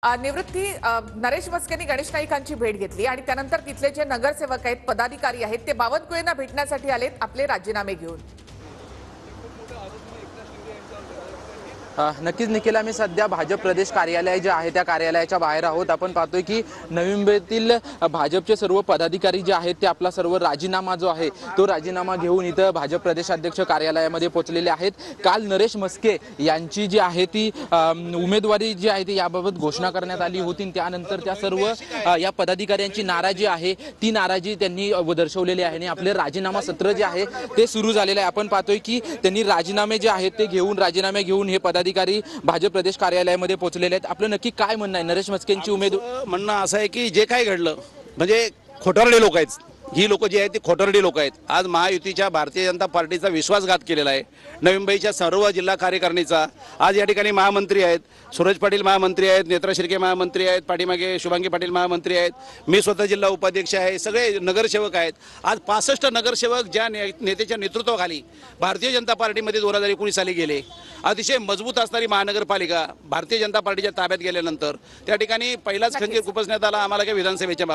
निवृत्ती नरेश मस्केंनी गणेश नाईकांची भेट घेतली आणि त्यानंतर तिथले जे नगरसेवक आहेत, पदाधिकारी आहेत, ते बावनकुळेंना भेटण्यासाठी आलेत आपले राजीनामे घेऊन। नक्कीच निखिल, आम्ही सध्या भाजप प्रदेश कार्यालय जे आहे त्या कार्यालयाच्या बाहेर आहोत। आपण पाहतोय की नवी मुंबईतील भाजपचे सर्व पदाधिकारी जे आहेत ते आपला सर्व राजीनामा जो आहे तो राजीनामा घेऊन इथं भाजप प्रदेशाध्यक्ष कार्यालयामध्ये पोहोचलेले आहेत। काल नरेश मस्के यांची जी आहे ती उमेदवारी जी आहे ती याबाबत घोषणा करण्यात आली होती। त्यानंतर त्या सर्व या पदाधिकाऱ्यांची नाराजी आहे ती नाराजी त्यांनी दर्शवलेली आहे आणि आपले राजीनामा सत्र जे आहे ते सुरू झालेले आहे। आपण पाहतोय की त्यांनी राजीनामे जे आहेत ते राजीनामे घेऊन हे पदाधिकारी भाजप प्रदेश कार्यालयामध्ये पोहोचलेले आहेत। आपलं नक्की काय म्हणणं आहे? नरेश मस्केंची म्हणणं असं आहे की जे काय घडलं म्हणजे खोटारडे लोक आहेत, ही लोक जी आहेत ती खोटारडी लोक आहेत। आज महायुतीच्या भारतीय जनता पार्टीचा विश्वासघात केलेला आहे, नवी मुंबईच्या सर्व जिल्हा कार्यकारिणीचा। आज या ठिकाणी महामंत्री आहेत, सूरज पाटील महामंत्री आहेत, नेत्रा शिर्के महामंत्री आहेत, पाठीमागे शुभांगी पाटील महामंत्री आहेत, मी स्वतः जिल्हा उपाध्यक्ष आहे, सगळे नगरसेवक आहेत। आज 65 नगरसेवक ज्या नेत्याच्या नेतृत्वाखाली भारतीय जनता पार्टीमध्ये 2019 साली गेले, अतिशय मजबूत असणारी महानगरपालिका भारतीय जनता पार्टीच्या ताब्यात गेल्यानंतर त्या ठिकाणी पहिलाच खंजीर खुपसण्यात आला आम्हाला काही विधानसभेच्या